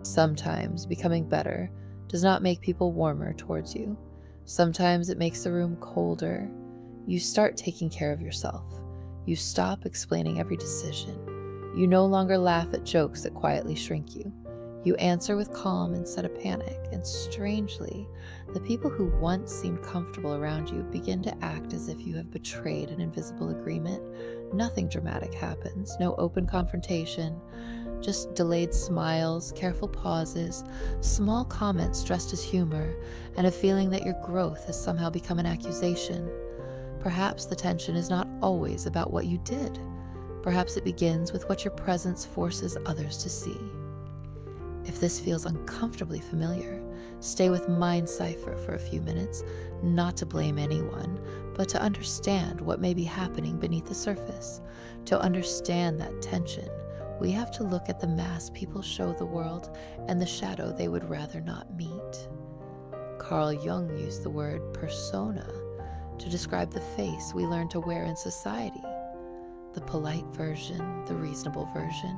Sometimes becoming better does not make people warmer towards you. Sometimes it makes the room colder. You start taking care of yourself. You stop explaining every decision. You no longer laugh at jokes that quietly shrink you. You answer with calm instead of panic, and strangely, the people who once seemed comfortable around you begin to act as if you have betrayed an invisible agreement. Nothing dramatic happens, no open confrontation, just delayed smiles, careful pauses, small comments dressed as humor, and a feeling that your growth has somehow become an accusation. Perhaps the tension is not always about what you did. Perhaps it begins with what your presence forces others to see. If this feels uncomfortably familiar, stay with Mind Psypher for a few minutes, not to blame anyone, but to understand what may be happening beneath the surface. To understand that tension, we have to look at the mask people show the world and the shadow they would rather not meet. Carl Jung used the word persona to describe the face we learn to wear in society. The polite version, the reasonable version,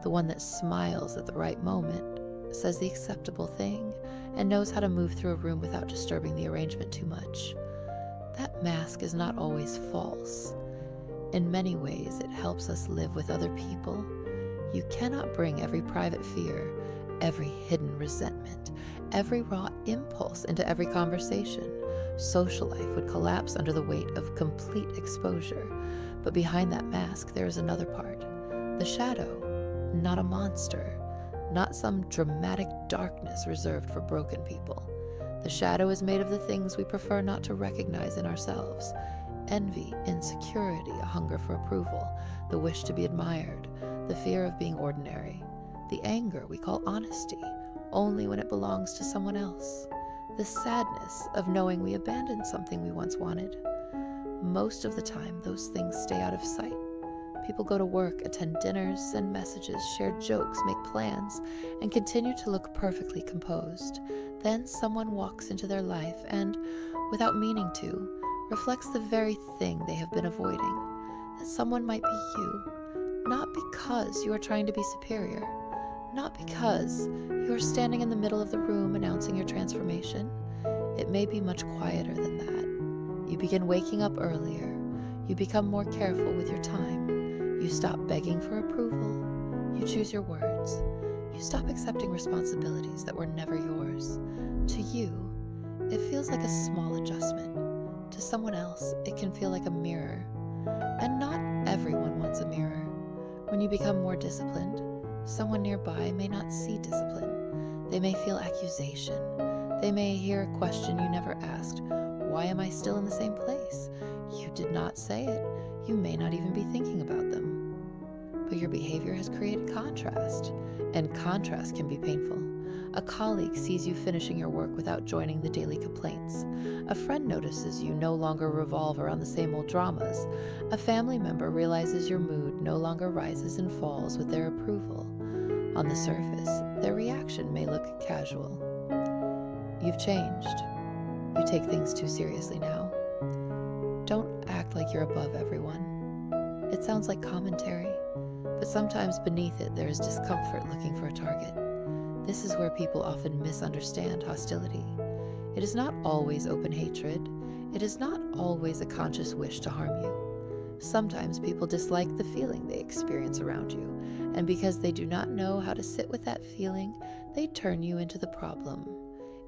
the one that smiles at the right moment, says the acceptable thing, and knows how to move through a room without disturbing the arrangement too much. That mask is not always false. In many ways, it helps us live with other people. You cannot bring every private fear, every hidden resentment, every raw impulse into every conversation. Social life would collapse under the weight of complete exposure. But behind that mask, there is another part, the shadow. Not a monster, not some dramatic darkness reserved for broken people. The shadow is made of the things we prefer not to recognize in ourselves: envy, insecurity, a hunger for approval, the wish to be admired, the fear of being ordinary, the anger we call honesty, only when it belongs to someone else, the sadness of knowing we abandoned something we once wanted. Most of the time, those things stay out of sight. People go to work, attend dinners, send messages, share jokes, make plans, and continue to look perfectly composed. Then someone walks into their life and, without meaning to, reflects the very thing they have been avoiding. That someone might be you, not because you are trying to be superior, not because you are standing in the middle of the room announcing your transformation. It may be much quieter than that. You begin waking up earlier. You become more careful with your time. You stop begging for approval. You choose your words. You stop accepting responsibilities that were never yours. To you, it feels like a small adjustment. To someone else, it can feel like a mirror. And not everyone wants a mirror. When you become more disciplined, someone nearby may not see discipline. They may feel accusation. They may hear a question you never asked. Why am I still in the same place? You did not say it. You may not even be thinking about them. But your behavior has created contrast, and contrast can be painful. A colleague sees you finishing your work without joining the daily complaints. A friend notices you no longer revolve around the same old dramas. A family member realizes your mood no longer rises and falls with their approval. On the surface, their reaction may look casual. You've changed. You take things too seriously now. Don't act like you're above everyone. It sounds like commentary, but sometimes beneath it there is discomfort looking for a target. This is where people often misunderstand hostility. It is not always open hatred. It is not always a conscious wish to harm you. Sometimes people dislike the feeling they experience around you, and because they do not know how to sit with that feeling, they turn you into the problem.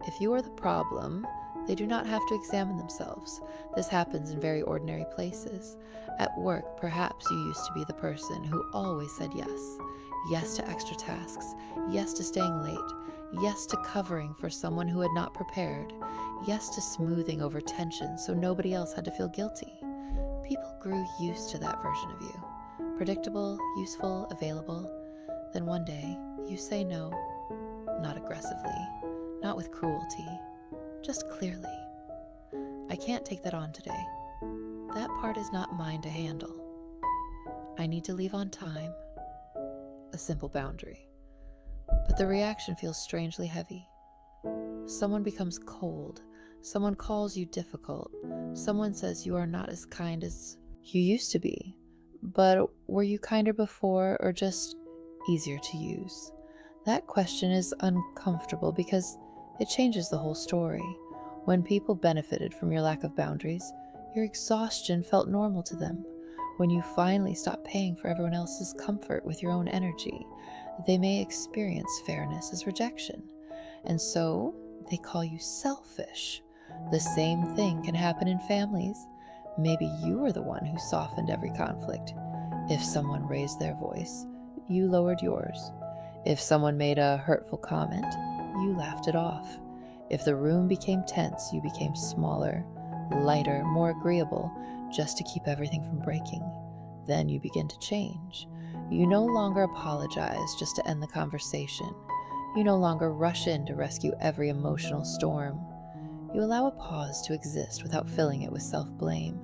If you are the problem, they do not have to examine themselves. This happens in very ordinary places. At work, perhaps you used to be the person who always said yes. Yes to extra tasks. Yes to staying late. Yes to covering for someone who had not prepared. Yes to smoothing over tension so nobody else had to feel guilty. People grew used to that version of you. Predictable, useful, available. Then one day, you say no. Not aggressively. Not with cruelty. Just clearly. I can't take that on today. That part is not mine to handle. I need to leave on time. A simple boundary. But the reaction feels strangely heavy. Someone becomes cold. Someone calls you difficult. Someone says you are not as kind as you used to be. But were you kinder before or just easier to use? That question is uncomfortable because it changes the whole story. When people benefited from your lack of boundaries, your exhaustion felt normal to them. When you finally stop paying for everyone else's comfort with your own energy, they may experience fairness as rejection. And so they call you selfish. The same thing can happen in families. Maybe you were the one who softened every conflict. If someone raised their voice, you lowered yours. If someone made a hurtful comment, you laughed it off. If the room became tense, you became smaller, lighter, more agreeable, just to keep everything from breaking. Then you begin to change. You no longer apologize just to end the conversation. You no longer rush in to rescue every emotional storm. You allow a pause to exist without filling it with self-blame.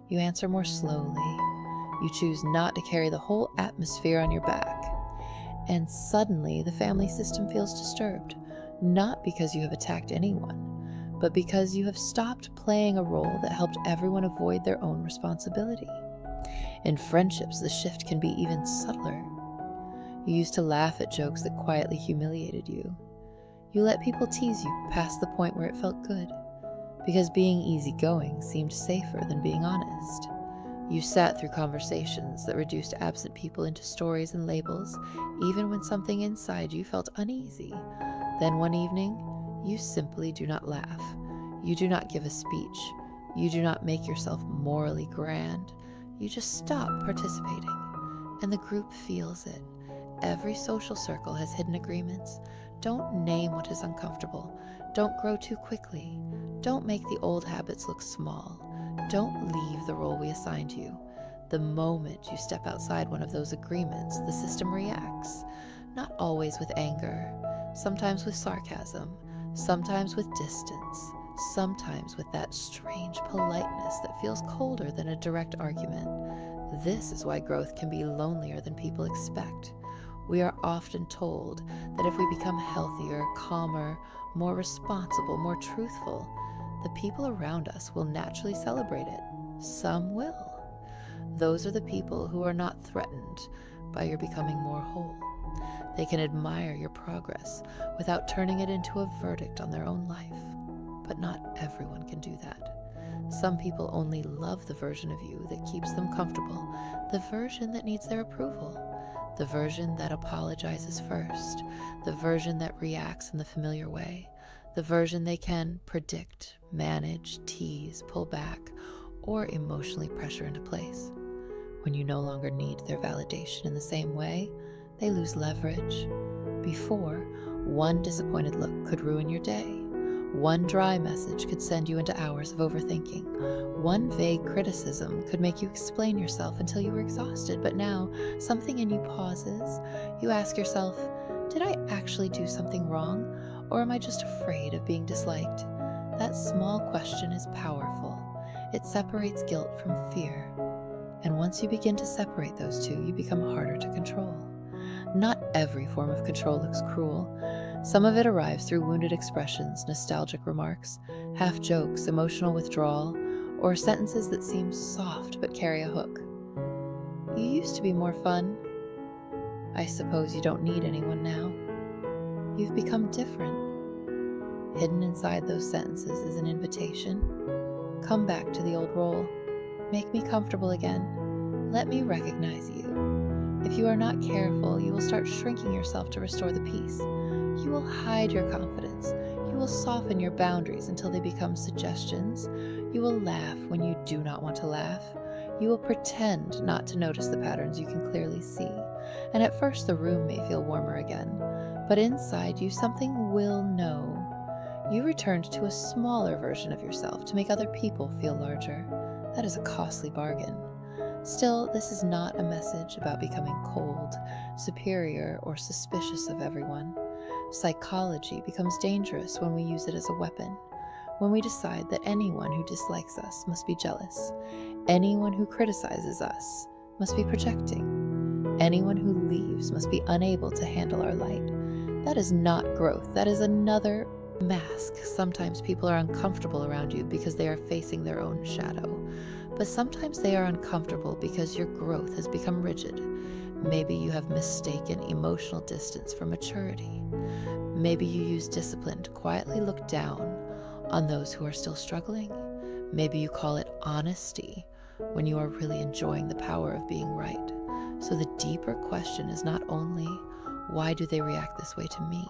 You answer more slowly. You choose not to carry the whole atmosphere on your back. And suddenly, the family system feels disturbed, not because you have attacked anyone, but because you have stopped playing a role that helped everyone avoid their own responsibility. In friendships, the shift can be even subtler. You used to laugh at jokes that quietly humiliated you. You let people tease you past the point where it felt good, because being easygoing seemed safer than being honest. You sat through conversations that reduced absent people into stories and labels, even when something inside you felt uneasy. Then one evening, you simply do not laugh. You do not give a speech. You do not make yourself morally grand. You just stop participating, and the group feels it. Every social circle has hidden agreements. Don't name what is uncomfortable. Don't grow too quickly. Don't make the old habits look small. Don't leave the role we assigned you. The moment you step outside one of those agreements, the system reacts. Not always with anger, sometimes with sarcasm, sometimes with distance, sometimes with that strange politeness that feels colder than a direct argument. This is why growth can be lonelier than people expect. We are often told that if we become healthier, calmer, more responsible, more truthful, the people around us will naturally celebrate it. Some will. Those are the people who are not threatened by your becoming more whole. They can admire your progress without turning it into a verdict on their own life. But not everyone can do that. Some people only love the version of you that keeps them comfortable, the version that needs their approval, the version that apologizes first, the version that reacts in the familiar way, the version they can predict, manage, tease, pull back, or emotionally pressure into place. When you no longer need their validation in the same way, they lose leverage. Before, one disappointed look could ruin your day. One dry message could send you into hours of overthinking. One vague criticism could make you explain yourself until you were exhausted, but now something in you pauses. You ask yourself, did I actually do something wrong, or am I just afraid of being disliked? That small question is powerful. It separates guilt from fear. And once you begin to separate those two, you become harder to control. Not every form of control looks cruel. Some of it arrives through wounded expressions, nostalgic remarks, half jokes, emotional withdrawal, or sentences that seem soft but carry a hook. You used to be more fun. I suppose you don't need anyone now. You've become different. Hidden inside those sentences is an invitation. Come back to the old role. Make me comfortable again. Let me recognize you. If you are not careful, you will start shrinking yourself to restore the peace. You will hide your confidence. You will soften your boundaries until they become suggestions. You will laugh when you do not want to laugh. You will pretend not to notice the patterns you can clearly see. And at first the room may feel warmer again, but inside you something will know. You returned to a smaller version of yourself to make other people feel larger. That is a costly bargain. Still, this is not a message about becoming cold, superior, or suspicious of everyone. Psychology becomes dangerous when we use it as a weapon, when we decide that anyone who dislikes us must be jealous, anyone who criticizes us must be projecting, anyone who leaves must be unable to handle our light. That is not growth. That is another mask. Sometimes people are uncomfortable around you because they are facing their own shadow, but sometimes they are uncomfortable because your growth has become rigid, Maybe you have mistaken emotional distance for maturity. Maybe you use discipline to quietly look down on those who are still struggling. Maybe you call it honesty when you are really enjoying the power of being right. So the deeper question is not only, why do they react this way to me?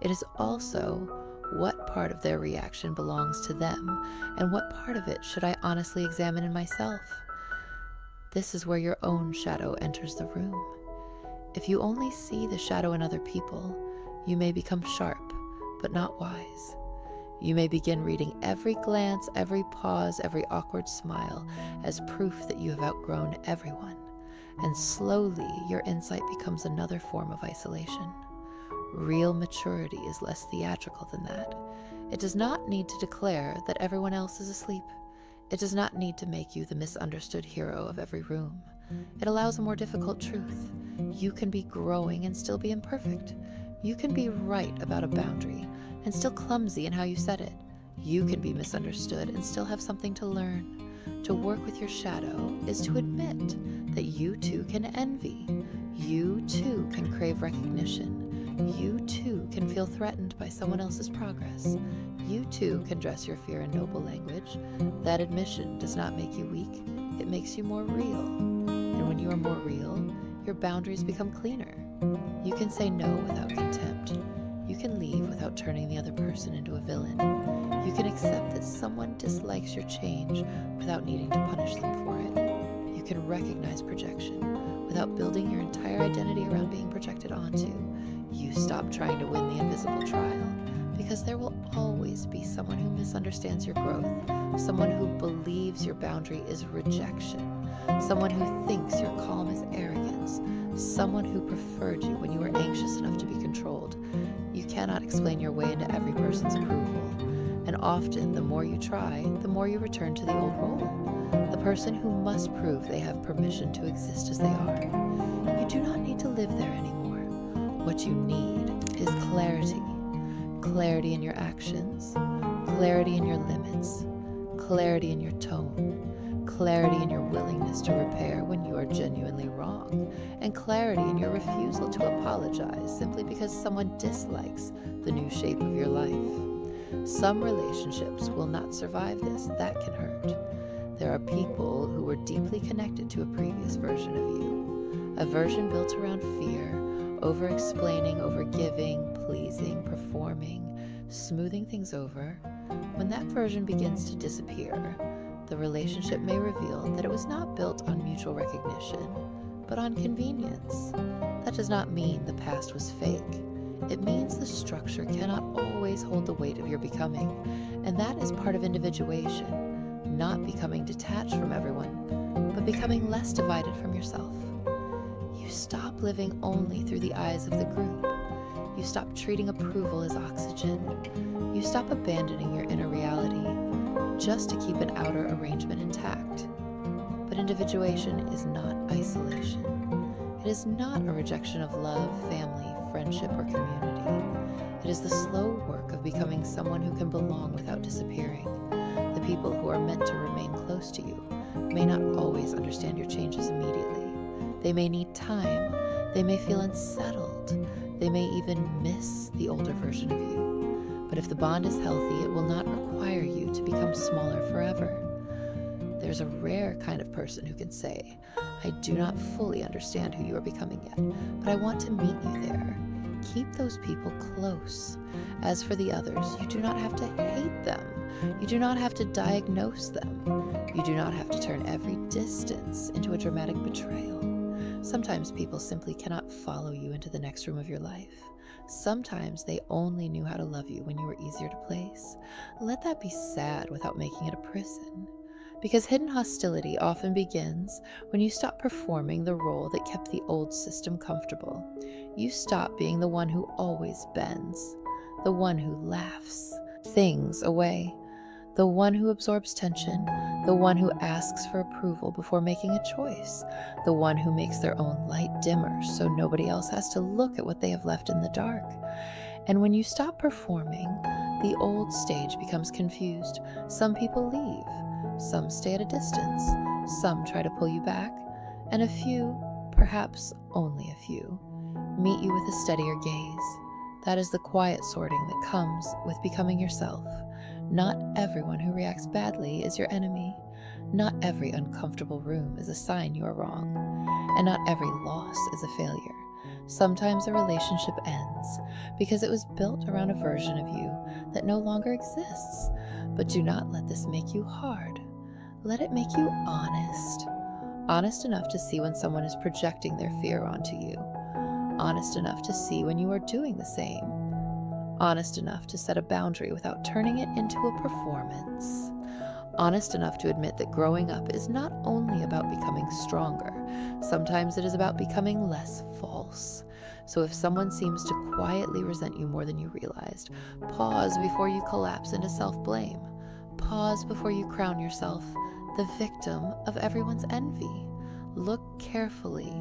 It is also, what part of their reaction belongs to them, and what part of it should I honestly examine in myself? This is where your own shadow enters the room. If you only see the shadow in other people, you may become sharp, but not wise. You may begin reading every glance, every pause, every awkward smile as proof that you have outgrown everyone. And slowly, your insight becomes another form of isolation. Real maturity is less theatrical than that. It does not need to declare that everyone else is asleep. It does not need to make you the misunderstood hero of every room. It allows a more difficult truth. You can be growing and still be imperfect. You can be right about a boundary and still clumsy in how you set it. You can be misunderstood and still have something to learn. To work with your shadow is to admit that you too can envy. You too can crave recognition. You too can feel threatened by someone else's progress. You too can dress your fear in noble language. That admission does not make you weak. It makes you more real. And when you are more real, your boundaries become cleaner. You can say no without contempt. You can leave without turning the other person into a villain. You can accept that someone dislikes your change without needing to punish them for it. You can recognize projection without building your entire identity around being projected onto. You stop trying to win the invisible trial, because there will always be someone who misunderstands your growth, someone who believes your boundary is rejection, someone who thinks your calm is arrogance, someone who preferred you when you were anxious enough to be controlled. You cannot explain your way into every person's approval, and often the more you try, the more you return to the old role, the person who must prove they have permission to exist as they are. You do not need to live there anymore. What you need is clarity. Clarity in your actions, clarity in your limits, clarity in your tone, clarity in your willingness to repair when you are genuinely wrong, and clarity in your refusal to apologize simply because someone dislikes the new shape of your life. Some relationships will not survive this. That can hurt. There are people who were deeply connected to a previous version of you, a version built around fear, over-explaining, over-giving, pleasing, performing, smoothing things over. When that version begins to disappear, the relationship may reveal that it was not built on mutual recognition, but on convenience. That does not mean the past was fake. It means the structure cannot always hold the weight of your becoming, and that is part of individuation, not becoming detached from everyone, but becoming less divided from yourself. You stop living only through the eyes of the group. You stop treating approval as oxygen. You stop abandoning your inner reality just to keep an outer arrangement intact. But individuation is not isolation. It is not a rejection of love, family, friendship, or community. It is the slow work of becoming someone who can belong without disappearing. The people who are meant to remain close to you may not always understand your changes immediately. They may need time, they may feel unsettled, they may even miss the older version of you. But if the bond is healthy, it will not require you to become smaller forever. There's a rare kind of person who can say, I do not fully understand who you are becoming yet, but I want to meet you there. Keep those people close. As for the others, you do not have to hate them. You do not have to diagnose them. You do not have to turn every distance into a dramatic betrayal. Sometimes people simply cannot follow you into the next room of your life. Sometimes they only knew how to love you when you were easier to place. Let that be sad without making it a prison. Because hidden hostility often begins when you stop performing the role that kept the old system comfortable. You stop being the one who always bends, the one who laughs things away, the one who absorbs tension, the one who asks for approval before making a choice, the one who makes their own light dimmer so nobody else has to look at what they have left in the dark. And when you stop performing, the old stage becomes confused. Some people leave, some stay at a distance, some try to pull you back, and a few perhaps only a few, meet you with a steadier gaze. That is the quiet sorting that comes with becoming yourself. Not everyone who reacts badly is your enemy. Not every uncomfortable room is a sign you are wrong. And not every loss is a failure. Sometimes a relationship ends because it was built around a version of you that no longer exists. But do not let this make you hard. Let it make you honest. Honest enough to see when someone is projecting their fear onto you. Honest enough to see when you are doing the same. Honest enough to set a boundary without turning it into a performance. Honest enough to admit that growing up is not only about becoming stronger, sometimes it is about becoming less false. So if someone seems to quietly resent you more than you realized, pause before you collapse into self-blame. Pause before you crown yourself the victim of everyone's envy. Look carefully.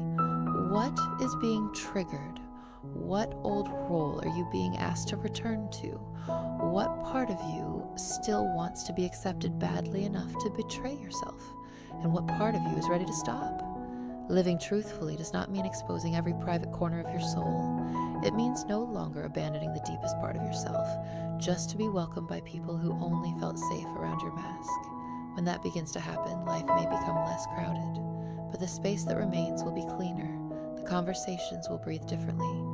What is being triggered? What old role are you being asked to return to? What part of you still wants to be accepted badly enough to betray yourself? And what part of you is ready to stop? Living truthfully does not mean exposing every private corner of your soul. It means no longer abandoning the deepest part of yourself, just to be welcomed by people who only felt safe around your mask. When that begins to happen, life may become less crowded, but the space that remains will be cleaner. The conversations will breathe differently.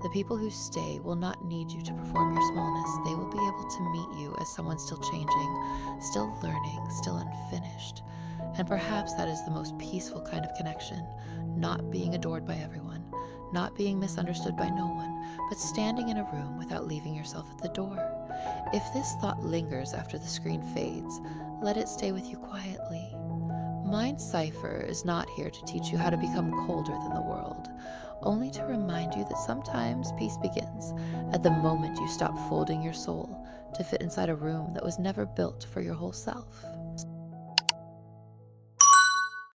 The people who stay will not need you to perform your smallness. They will be able to meet you as someone still changing, still learning, still unfinished. And perhaps that is the most peaceful kind of connection, not being adored by everyone, not being misunderstood by no one, but standing in a room without leaving yourself at the door. If this thought lingers after the screen fades, let it stay with you quietly. Mind Psypher is not here to teach you how to become colder than the world, only to remind you that sometimes peace begins at the moment you stop folding your soul to fit inside a room that was never built for your whole self.